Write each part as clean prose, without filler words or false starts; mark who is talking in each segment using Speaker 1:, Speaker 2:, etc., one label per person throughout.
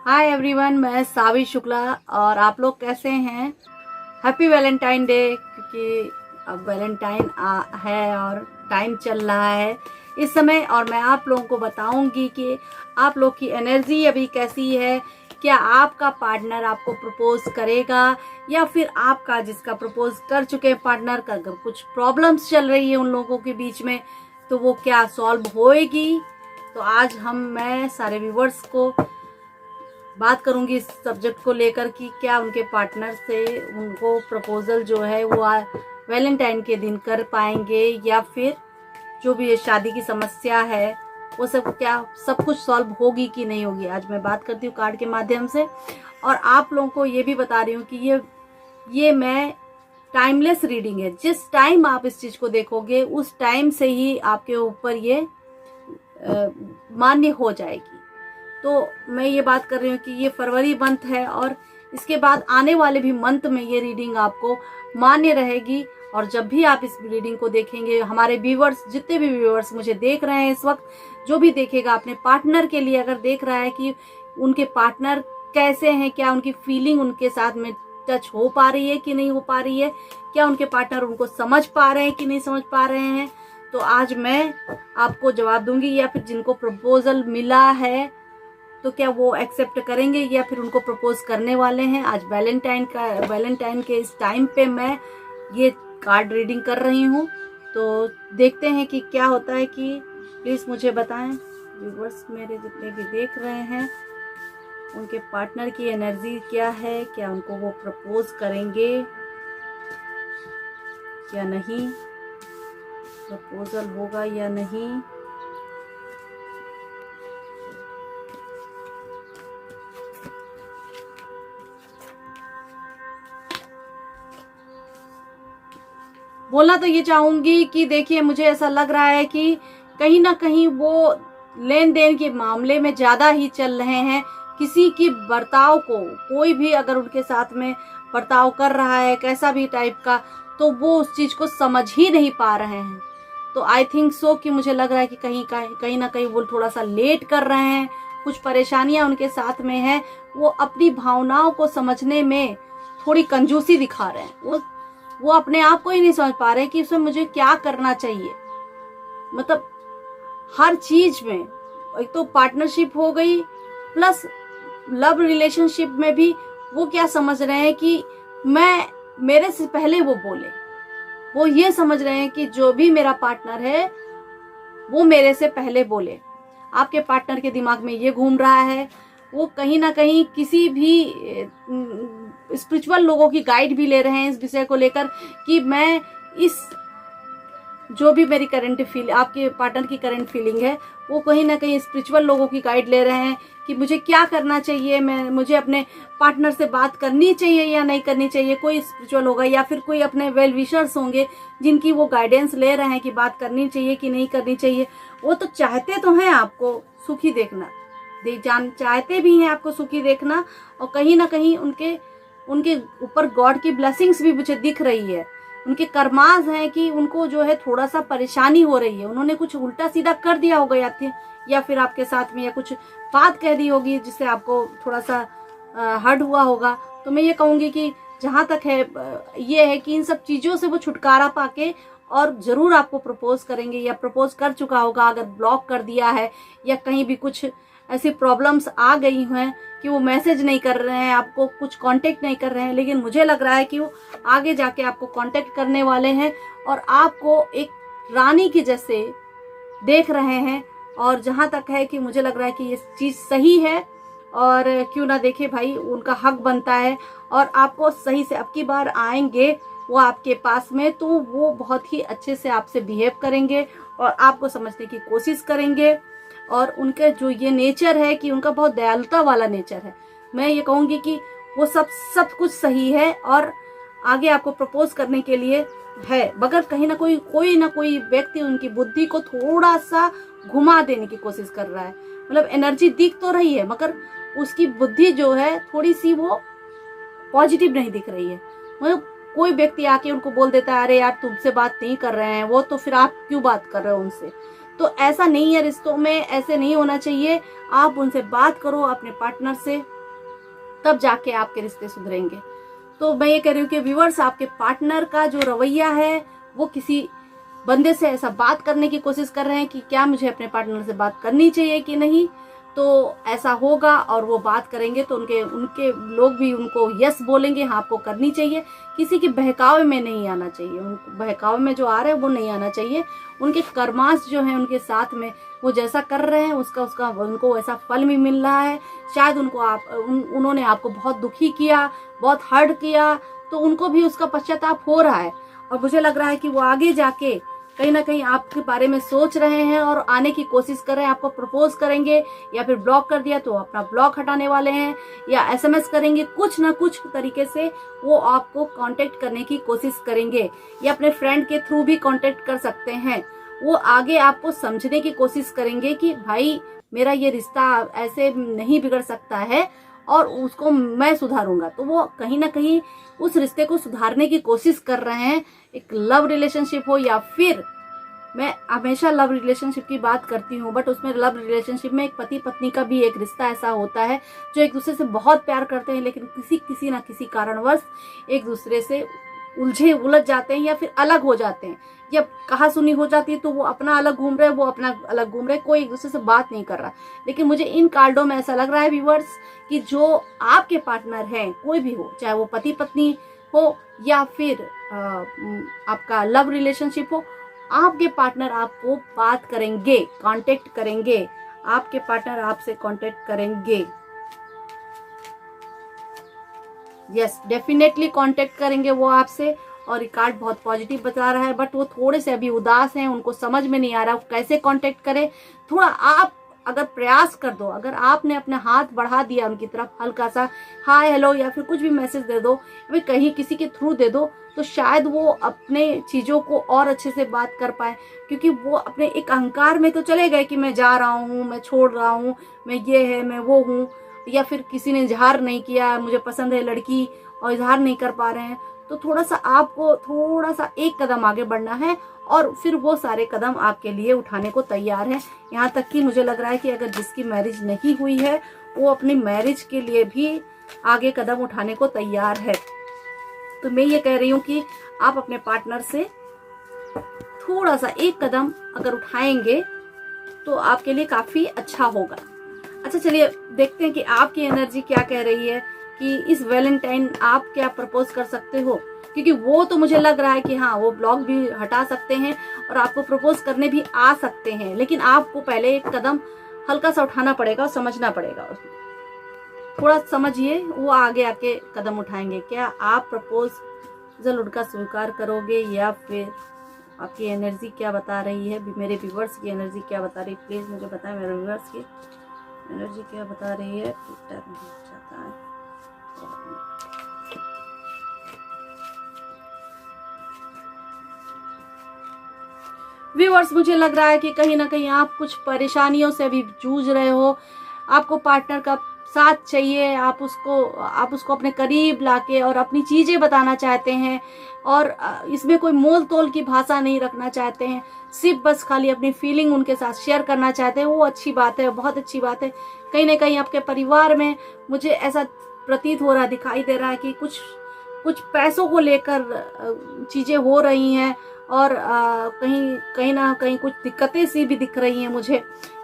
Speaker 1: Hi everyone, मैं सावी शुक्ला और आप लोग कैसे हैं। हैप्पी वैलेंटाइन डे, क्योंकि अब वैलेंटाइन है और टाइम चल रहा है इस समय। और मैं आप लोगों को बताऊंगी कि आप लोग की एनर्जी अभी कैसी है। क्या आपका पार्टनर आपको प्रपोज करेगा या फिर आपका जिसका प्रपोज कर चुके हैं पार्टनर का अगर कुछ प्रॉब्लम्स चल रही है उन लोगों के बीच में तो वो क्या सॉल्व होएगी। तो आज मैं सारे व्यूवर्स को बात करूंगी इस सब्जेक्ट को लेकर कि क्या उनके पार्टनर से उनको प्रपोजल जो है वो वैलेंटाइन के दिन कर पाएंगे या फिर जो भी ये शादी की समस्या है वो सब कुछ सॉल्व होगी कि नहीं होगी। आज मैं बात करती हूँ कार्ड के माध्यम से और आप लोगों को ये भी बता रही हूँ कि ये मैं टाइमलेस रीडिंग है। जिस टाइम आप इस चीज को देखोगे उस टाइम से ही आपके ऊपर ये मान्य हो जाएगी। तो मैं ये बात कर रही हूँ कि ये फरवरी मंथ है और इसके बाद आने वाले भी मंथ में ये रीडिंग आपको मान्य रहेगी। और जब भी आप इस रीडिंग को देखेंगे, हमारे व्यूवर्स जितने भी व्यूवर्स मुझे देख रहे हैं इस वक्त, जो भी देखेगा अपने पार्टनर के लिए अगर देख रहा है कि उनके पार्टनर कैसे हैं, क्या उनकी फीलिंग उनके साथ में टच हो पा रही है कि नहीं हो पा रही है, क्या उनके पार्टनर उनको समझ पा रहे हैं कि नहीं समझ पा रहे हैं, तो आज मैं आपको जवाब दूंगी। या फिर जिनको प्रपोजल मिला है तो क्या वो एक्सेप्ट करेंगे या फिर उनको प्रपोज करने वाले हैं। आज वैलेंटाइन के इस टाइम पे मैं ये कार्ड रीडिंग कर रही हूँ। तो देखते हैं कि क्या होता है। कि प्लीज मुझे बताएं व्यूवर्स मेरे जितने भी देख रहे हैं उनके पार्टनर की एनर्जी क्या है, क्या उनको वो प्रपोज करेंगे या नहीं, प्रपोजल होगा या नहीं। बोलना तो ये चाहूंगी कि देखिए, मुझे ऐसा लग रहा है कि कहीं ना कहीं वो लेन देन के मामले में ज्यादा ही चल रहे हैं। किसी की बर्ताव को, कोई भी अगर उनके साथ में बर्ताव कर रहा है कैसा भी टाइप का, तो वो उस चीज को समझ ही नहीं पा रहे हैं। तो आई थिंक सो कि मुझे लग रहा है कि कहीं ना कहीं वो थोड़ा सा लेट कर रहे हैं, कुछ परेशानियां उनके साथ में है। वो अपनी भावनाओं को समझने में थोड़ी कंजूसी दिखा रहे हैं। वो अपने आप को ही नहीं समझ पा रहे कि उसमें मुझे क्या करना चाहिए। मतलब हर चीज में, एक तो पार्टनरशिप हो गई प्लस लव रिलेशनशिप में भी वो क्या समझ रहे हैं कि मेरे से पहले वो बोले। वो ये समझ रहे हैं कि जो भी मेरा पार्टनर है वो मेरे से पहले बोले। आपके पार्टनर के दिमाग में ये घूम रहा है। वो कहीं ना कहीं किसी भी स्पिरिचुअल लोगों की गाइड भी ले रहे हैं इस विषय को लेकर कि मैं इस जो भी मेरी आपके पार्टनर की करंट फीलिंग है वो कहीं ना कहीं स्पिरिचुअल लोगों की गाइड ले रहे हैं कि मुझे क्या करना चाहिए। मुझे अपने पार्टनर से बात करनी चाहिए या नहीं करनी चाहिए। कोई स्पिरिचुअल होगा या फिर कोई अपने वेल विशर्स होंगे जिनकी वो गाइडेंस ले रहे हैं कि बात करनी चाहिए कि नहीं करनी चाहिए। वो तो चाहते तो हैं आपको सुखी देखना, चाहते भी हैं आपको सुखी देखना। और कहीं ना कहीं उनके ऊपर गॉड की ब्लेसिंग्स भी मुझे दिख रही है। उनके कर्मास हैं कि उनको जो है थोड़ा सा परेशानी हो रही है। उन्होंने कुछ उल्टा सीधा कर दिया होगा या फिर आपके साथ में या कुछ बात कह दी होगी जिससे आपको थोड़ा सा हर्ट हुआ होगा। तो मैं ये कहूंगी कि जहां तक है ये है कि इन सब चीजों से वो छुटकारा पाके और जरूर आपको प्रपोज करेंगे या प्रपोज कर चुका होगा। अगर ब्लॉक कर दिया है या कहीं भी कुछ ऐसी प्रॉब्लम्स आ गई हैं कि वो मैसेज नहीं कर रहे हैं, आपको कुछ कांटेक्ट नहीं कर रहे हैं, लेकिन मुझे लग रहा है कि वो आगे जाके आपको कांटेक्ट करने वाले हैं और आपको एक रानी की जैसे देख रहे हैं। और जहां तक है कि मुझे लग रहा है कि ये चीज सही है और क्यों ना देखे भाई, उनका हक बनता है। और आपको सही से अब की बार आएंगे वो आपके पास में तो वो बहुत ही अच्छे से आपसे बिहेव करेंगे और आपको समझने की कोशिश करेंगे। और उनका जो ये नेचर है कि उनका बहुत दयालुता वाला नेचर है। मैं ये कहूंगी कि वो सब कुछ सही है और आगे आपको प्रपोज करने के लिए है, मगर कहीं ना कोई व्यक्ति उनकी बुद्धि को थोड़ा सा घुमा देने की कोशिश कर रहा है। मतलब एनर्जी दिख तो रही है मगर उसकी बुद्धि जो है थोड़ी सी वो पॉजिटिव नहीं दिख रही है। मतलब कोई व्यक्ति आके उनको बोल देता है अरे यार तुमसे बात नहीं कर रहे हैं वो, तो फिर आप क्यों बात कर रहे हो उनसे। तो ऐसा नहीं है, रिश्तों में ऐसे नहीं होना चाहिए। आप उनसे बात करो, अपने पार्टनर से तब जाके आपके रिश्ते सुधरेंगे। तो मैं ये कह रही हूँ कि व्यूअर्स, आपके पार्टनर का जो रवैया है वो किसी बंदे से ऐसा बात करने की कोशिश कर रहे हैं कि क्या मुझे अपने पार्टनर से बात करनी चाहिए कि नहीं, तो ऐसा होगा और वो बात करेंगे तो उनके लोग भी उनको यस बोलेंगे, हाँ आपको करनी चाहिए। किसी के बहकावे में नहीं आना चाहिए, बहकावे में जो आ रहे हैं वो नहीं आना चाहिए। उनके कर्मांश जो है उनके साथ में वो जैसा कर रहे हैं उसका उनको ऐसा फल भी मिल रहा है। शायद उन्होंने आपको बहुत दुखी किया, बहुत हर्ट किया, तो उनको भी उसका पश्चाताप हो रहा है। और मुझे लग रहा है कि वो आगे जाके कहीं ना कहीं आपके बारे में सोच रहे हैं और आने की कोशिश कर रहे हैं, आपको प्रपोज करेंगे, या फिर ब्लॉक कर दिया तो अपना ब्लॉक हटाने वाले हैं, या एसएमएस करेंगे, कुछ ना कुछ तरीके से वो आपको कांटेक्ट करने की कोशिश करेंगे, या अपने फ्रेंड के थ्रू भी कांटेक्ट कर सकते हैं। वो आगे आपको समझने की कोशिश करेंगे कि भाई मेरा ये रिश्ता ऐसे नहीं बिगड़ सकता है और उसको मैं सुधारूंगा। तो वो कहीं ना कहीं उस रिश्ते को सुधारने की कोशिश कर रहे हैं, एक लव रिलेशनशिप हो या फिर, मैं हमेशा लव रिलेशनशिप की बात करती हूँ, बट उसमें लव रिलेशनशिप में एक पति पत्नी का भी एक रिश्ता ऐसा होता है जो एक दूसरे से बहुत प्यार करते हैं, लेकिन किसी ना किसी कारणवश एक दूसरे से उलझ जाते हैं या फिर अलग हो जाते हैं, या कहा सुनी हो जाती है, तो वो अपना अलग घूम रहे, वो अपना अलग घूम रहे, कोई एक दूसरे से बात नहीं कर रहा। लेकिन मुझे इन कार्डों में ऐसा लग रहा है व्यूअर्स कि जो आपके पार्टनर हैं, कोई भी हो, चाहे वो पति पत्नी हो या फिर आपका लव रिलेशनशिप हो, आपके पार्टनर आपको बात करेंगे, कांटेक्ट करेंगे, आपके पार्टनर आपसे कांटेक्ट करेंगे। यस, डेफिनेटली कांटेक्ट करेंगे वो आपसे। और ये कार्ड बहुत पॉजिटिव बता रहा है, बट वो थोड़े से अभी उदास हैं, उनको समझ में नहीं आ रहा कैसे कांटेक्ट करें। थोड़ा आप अगर प्रयास कर दो, अगर आपने अपना हाथ बढ़ा दिया उनकी तरफ, हल्का सा हाय हेलो या फिर कुछ भी मैसेज दे दो, या कहीं किसी के थ्रू दे दो, तो शायद वो अपने चीजों को और अच्छे से बात कर पाए। क्योंकि वो अपने एक अहंकार में तो चले गए कि मैं जा रहा हूँ, मैं छोड़ रहा हूँ, मैं ये है, मैं वो हूँ, या फिर किसी ने इजहार नहीं किया, मुझे पसंद है लड़की, और इजहार नहीं कर पा रहे हैं। तो थोड़ा सा आपको थोड़ा सा एक कदम आगे बढ़ना है और फिर वो सारे कदम आपके लिए उठाने को तैयार है। यहाँ तक कि मुझे लग रहा है कि अगर जिसकी मैरिज नहीं हुई है वो अपनी मैरिज के लिए भी आगे कदम उठाने को तैयार है। तो मैं ये कह रही हूँ कि आप अपने पार्टनर से थोड़ा सा एक कदम अगर उठाएंगे तो आपके लिए काफी अच्छा होगा। अच्छा, चलिए देखते हैं कि आपकी एनर्जी क्या कह रही है कि इस वैलेंटाइन आप क्या प्रपोज कर सकते हो। क्योंकि वो तो मुझे लग रहा है कि हाँ, वो ब्लॉक भी हटा सकते हैं और आपको प्रपोज करने भी आ सकते हैं, लेकिन आपको पहले एक कदम हल्का सा उठाना पड़ेगा और समझना पड़ेगा उसमें। थोड़ा समझिए, वो आगे आके कदम उठाएंगे। क्या आप प्रपोजल उनका स्वीकार करोगे, या फिर आपकी एनर्जी क्या बता रही है, मेरे व्यूअर्स की एनर्जी क्या बता रही है, प्लीज मुझे बताएं। मेरे व्यूअर्स की एनर्जी क्या बता रही है, चाहता है। व्यूअर्स, मुझे लग रहा है कि कहीं ना कहीं आप कुछ परेशानियों से अभी जूझ रहे हो। आपको पार्टनर का साथ चाहिए, आप उसको अपने करीब लाके और अपनी चीजें बताना चाहते हैं, और इसमें कोई मोल तोल की भाषा नहीं रखना चाहते हैं, सिर्फ बस खाली अपनी फीलिंग उनके साथ शेयर करना चाहते हैं। वो अच्छी बात है, बहुत अच्छी बात है। कहीं ना कहीं आपके परिवार में मुझे ऐसा प्रतीत हो रहा, दिखाई दे रहा है कि कुछ पैसों को लेकर चीजें हो रही हैं, और कहीं ना कहीं कुछ दिक्कतें सी भी दिख रही हैं मुझे,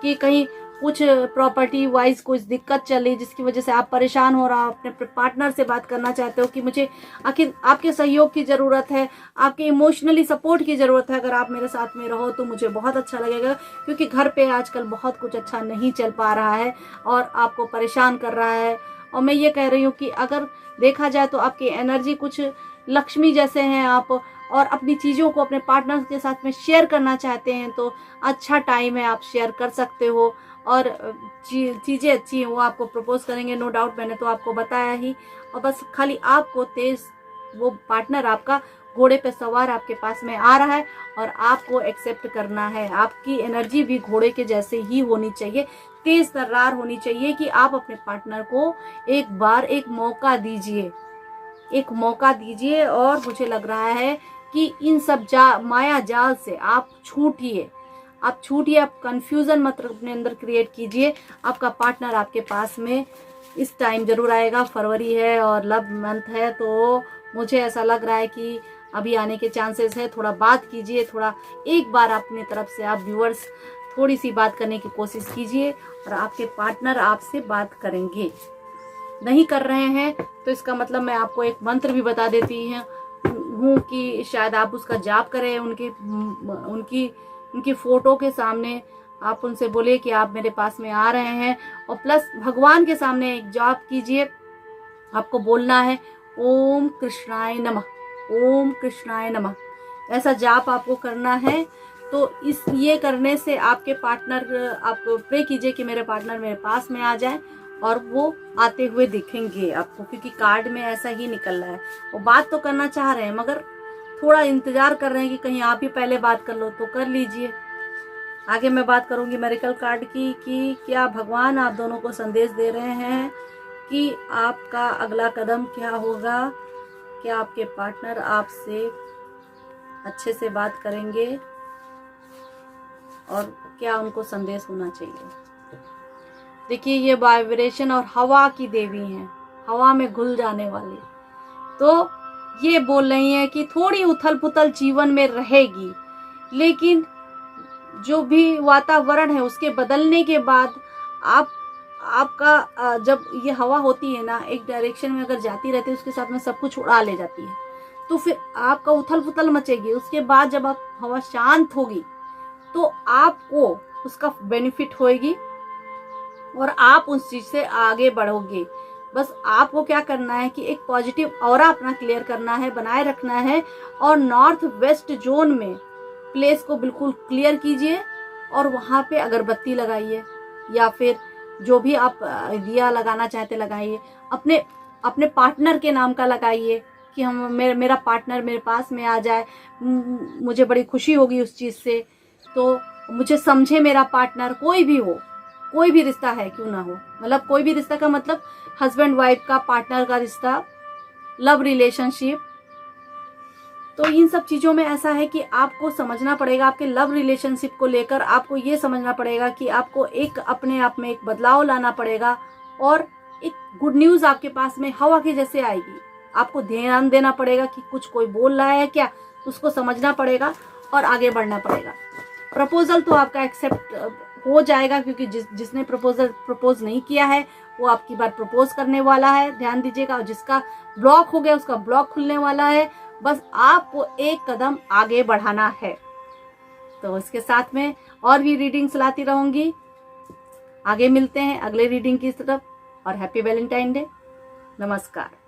Speaker 1: कि कहीं कुछ प्रॉपर्टी वाइज कुछ दिक्कत चल रही, जिसकी वजह से आप परेशान हो रहा, अपने पार्टनर से बात करना चाहते हो कि मुझे आखिर आपके सहयोग की ज़रूरत है, आपके इमोशनली सपोर्ट की ज़रूरत है। अगर आप मेरे साथ में रहो तो मुझे बहुत अच्छा लगेगा, क्योंकि घर पे आजकल बहुत कुछ अच्छा नहीं चल पा रहा है और आपको परेशान कर रहा है। और मैं ये कह रही हूँ कि अगर देखा जाए तो आपकी एनर्जी कुछ लक्ष्मी जैसे हैं आप, और अपनी चीज़ों को अपने पार्टनर के साथ में शेयर करना चाहते हैं तो अच्छा टाइम है, आप शेयर कर सकते हो। और चीज़ें अच्छी हैं, वो आपको प्रपोज करेंगे, नो डाउट, मैंने तो आपको बताया ही। और बस खाली आपको तेज, वो पार्टनर आपका घोड़े पे सवार आपके पास में आ रहा है और आपको एक्सेप्ट करना है। आपकी एनर्जी भी घोड़े के जैसे ही होनी चाहिए, तेज तर्रार होनी चाहिए, कि आप अपने पार्टनर को एक बार एक मौका दीजिए, एक मौका दीजिए। और मुझे लग रहा है कि इन सब माया जाल से आप छूटिए, आप कंफ्यूजन मत अपने अंदर क्रिएट कीजिए। आपका पार्टनर आपके पास में इस टाइम जरूर आएगा। फरवरी है और लव मंथ है, तो मुझे ऐसा लग रहा है कि अभी आने के चांसेस है। थोड़ा बात कीजिए, थोड़ा एक बार अपनी तरफ से आप व्यूअर्स थोड़ी सी बात करने की कोशिश कीजिए और आपके पार्टनर आपसे बात करेंगे। नहीं कर रहे हैं तो इसका मतलब मैं आपको एक मंत्र भी बता देती हूँ कि शायद आप उसका जाप करें। उनकी फोटो के सामने आप उनसे बोले कि आप मेरे पास में आ रहे हैं, और प्लस भगवान के सामने एक जाप कीजिए। आपको बोलना है ओम कृष्णाय नमः, ओम कृष्णाय नमः, ऐसा जाप आपको करना है। तो ये करने से आपके पार्टनर, आप प्रे कीजिए कि मेरे पार्टनर मेरे पास में आ जाए, और वो आते हुए दिखेंगे आपको, क्योंकि कार्ड में ऐसा ही निकल रहा है। वो बात तो करना चाह रहे हैं मगर थोड़ा इंतजार कर रहे हैं कि कहीं आप ही पहले बात कर लो, तो कर लीजिए। आगे मैं बात करूंगी मेरिकल कार्ड की कि क्या भगवान आप दोनों को संदेश दे रहे हैं कि आपका अगला कदम क्या होगा। क्या आपके पार्टनर आपसे अच्छे से बात करेंगे और क्या उनको संदेश होना चाहिए। देखिए, ये वाइब्रेशन और हवा की देवी हैं, हवा में घुल जाने वाली। तो ये बोल रही हैं कि थोड़ी उथल पुथल जीवन में रहेगी, लेकिन जो भी वातावरण है उसके बदलने के बाद आपका जब ये हवा होती है ना, एक डायरेक्शन में अगर जाती रहती है, उसके साथ में सब कुछ उड़ा ले जाती है, तो फिर आपका उथल पुथल मचेगी। उसके बाद जब आप हवा शांत होगी तो आपको उसका बेनिफिट होएगी और आप उस चीज से आगे बढ़ोगे। बस आपको क्या करना है कि एक पॉजिटिव ऑरा अपना क्लियर करना है, बनाए रखना है, और नॉर्थ वेस्ट जोन में प्लेस को बिल्कुल क्लियर कीजिए और वहां पे अगरबत्ती लगाइए, या फिर जो भी आप दिया लगाना चाहते लगाइए। अपने पार्टनर के नाम का लगाइए कि मेरा पार्टनर मेरे पास में आ जाए, मुझे बड़ी खुशी होगी उस चीज से। तो मुझे समझे मेरा पार्टनर, कोई भी हो, कोई भी रिश्ता है क्यों ना हो, मतलब कोई भी रिश्ता का मतलब हस्बैंड वाइफ का, पार्टनर का रिश्ता, लव रिलेशनशिप। तो इन सब चीजों में ऐसा है कि आपको समझना पड़ेगा, आपके लव रिलेशनशिप को लेकर आपको ये समझना पड़ेगा कि आपको एक अपने आप में एक बदलाव लाना पड़ेगा, और एक गुड न्यूज आपके पास में हवा के जैसे आएगी। आपको ध्यान देना पड़ेगा कि कुछ कोई बोल रहा है क्या, उसको समझना पड़ेगा और आगे बढ़ना पड़ेगा। प्रपोजल तो आपका एक्सेप्ट हो जाएगा, क्योंकि जिसने प्रपोज नहीं किया है वो आपकी बात प्रपोज करने वाला है, ध्यान दीजिएगा। और जिसका ब्लॉक हो गया उसका ब्लॉक खुलने वाला है। बस आपको एक कदम आगे बढ़ाना है। तो इसके साथ में और भी रीडिंग्स लाती रहूंगी। आगे मिलते हैं अगले रीडिंग की तरफ, और हैप्पी वैलेंटाइन डे। नमस्कार।